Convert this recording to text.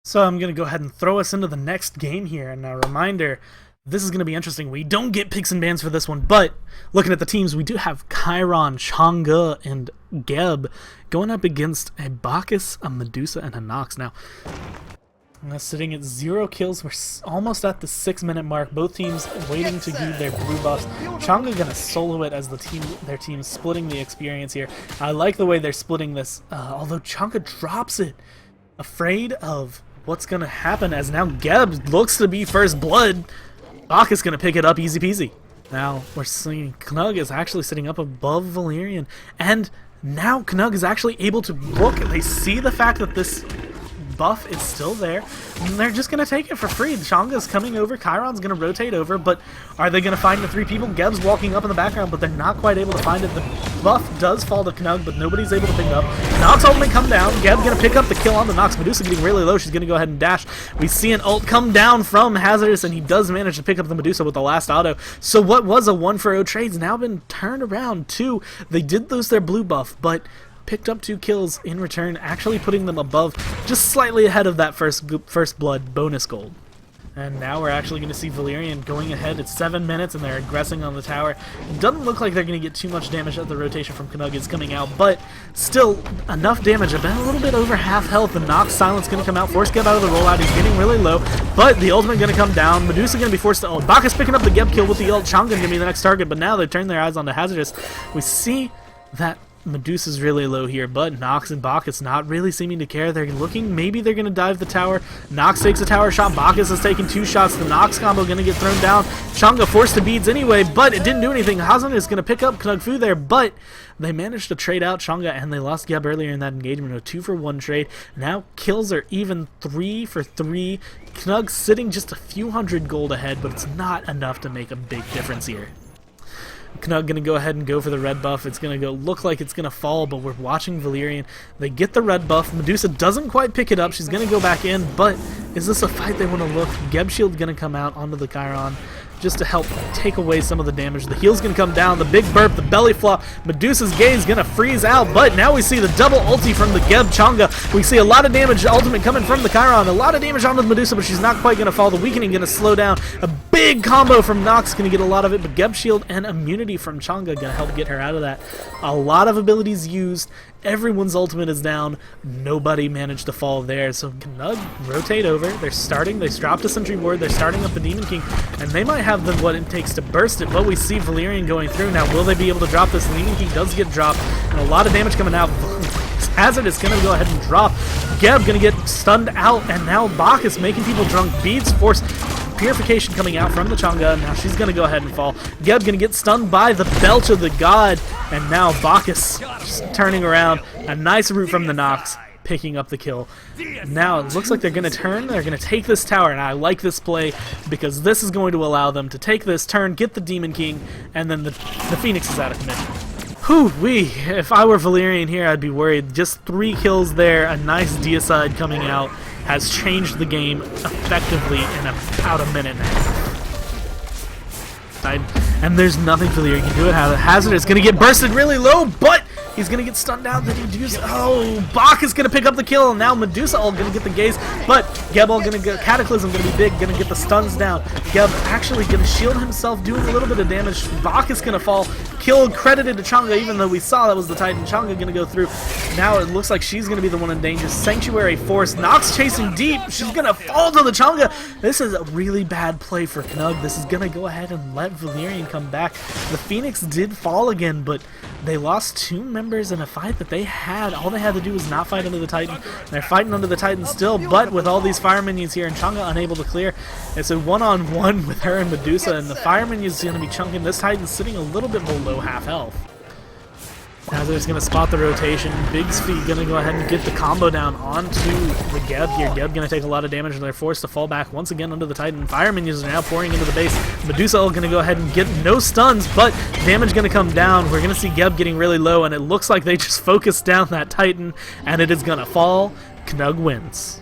So I'm going to go ahead and throw us into the next game here. And a reminder, this is going to be interesting. We don't get picks and bans for this one, but looking at the teams, we do have Chiron, Chang'e, and Geb going up against a Bacchus, a Medusa, and a Nox. Now, sitting at 0 kills. We're almost at the 6-minute mark. Both teams waiting to do their blue buffs. Chang'e gonna solo it as their team splitting the experience here. I like the way they're splitting this, although Chang'e drops it. Afraid of what's gonna happen as now Geb looks to be first blood. Bacchus gonna pick it up easy peasy. Now we're seeing Knug is actually sitting up above Valerian, and now Knug is actually able to look. They see the fact that this buff is still there, and they're just going to take it for free. Chang'e's coming over, Chiron's going to rotate over, but are they going to find the 3 people? Geb's walking up in the background, but they're not quite able to find it. The buff does fall to Knug, but nobody's able to pick it up. Nox ultimate come down, Geb going to pick up the kill on the Nox. Medusa getting really low, she's going to go ahead and dash. We see an ult come down from Hazardous, and he does manage to pick up the Medusa with the last auto. So what was a 1-for-0 trade's now been turned around to, they did lose their blue buff, but picked up 2 kills in return, actually putting them above, just slightly ahead of that first blood bonus gold. And now we're actually going to see Valerian going ahead. It's 7 minutes and they're aggressing on the tower. It doesn't look like they're going to get too much damage as the rotation from Knug is coming out, but still enough damage. I've been a little bit over half health. The Nox silence going to come out, force Geb out of the rollout. He's getting really low, but the ultimate going to come down. Medusa going to be forced to ult. Bacchus picking up the Geb kill with the ult. Chang'e going to be the next target, but now they turn their eyes on the Hazardous. We see that Medusa's really low here, but Nox and Bacchus not really seeming to care. They're looking, maybe they're going to dive the tower. Nox takes a tower shot. Bacchus is taking 2 shots. The Nox combo going to get thrown down. Chang'e forced to beads anyway, but it didn't do anything. Hazan is going to pick up Knug Fu there, but they managed to trade out Chang'e, and they lost Geb earlier in that engagement. A 2-for-1 trade. Now kills are even 3-for-3. Knug sitting just a few hundred gold ahead, but it's not enough to make a big difference here. Knug gonna go ahead and go for the red buff. It's gonna look like it's gonna fall, but we're watching Valerian. They get the red buff. Medusa doesn't quite pick it up. She's gonna go back in, but is this a fight they want to look? Geb shield gonna come out onto the Chiron just to help take away some of the damage. The heal's gonna come down, the big burp, the belly flop. Medusa's gaze gonna freeze out, but now we see the double ulti from the Geb Chang'e. We see a lot of damage ultimate coming from the Chiron, a lot of damage onto the Medusa, but she's not quite gonna fall. The weakening gonna slow down. A big combo from Nox gonna get a lot of it, but Geb shield and immunity from Chang'e gonna help get her out of that. A lot of abilities used. Everyone's ultimate is down. Nobody managed to fall there. So Knug rotate over. They're starting. They dropped a sentry ward. They're starting up the Demon King, and they might have what it takes to burst it. But we see Valerian going through. Now, will they be able to drop this? The Demon King does get dropped, and a lot of damage coming out. Hazard is going to go ahead and drop. Geb going to get stunned out, and now Bacchus making people drunk. Beads force. Purification coming out from the Chang'e. Now she's going to go ahead and fall. Geb going to get stunned by the Belch of the God. And now Bacchus just turning around. A nice root from the Nox, picking up the kill. Now it looks like they're going to turn. They're going to take this tower. And I like this play because this is going to allow them to take this turn, get the Demon King, and then the Phoenix is out of commission. Whew-wee. If I were Valerian here, I'd be worried. Just 3 kills there. A nice deicide coming out has changed the game effectively in about a minute and a half. And there's nothing Valerian can do it. Hazard is going to get bursted really low, but he's going to get stunned out. Then he does. Oh, Bach is going to pick up the kill, and now Medusa all going to get the gaze, but Geb all going to get Cataclysm, going to be big, going to get the stuns down. Geb actually going to shield himself, doing a little bit of damage. Bach is going to fall. Kill credited to Chang'e, even though we saw that was the Titan. Chang'e going to go through. Now it looks like she's going to be the one in danger. Sanctuary Force. Nox chasing deep. She's going to fall to the Chang'e. This is a really bad play for Knug. This is going to go ahead and let Valerian come back. The Phoenix did fall again, but they lost 2 members in a fight that they had. All they had to do was not fight under the Titan. They're fighting under the Titan still, but with all these fire minions here and Chang'e unable to clear, it's a one-on-one with her and Medusa, and the fire minions going to be chunking. This Titan's sitting a little bit below half health. Hazard's going to spot the rotation. Bigsby going to go ahead and get the combo down onto the Geb here. Geb going to take a lot of damage, and they're forced to fall back once again under the Titan. Fire minions are now pouring into the base. Medusa going to go ahead and get no stuns, but damage going to come down. We're going to see Geb getting really low, and it looks like they just focused down that Titan, and it is going to fall. Knug wins.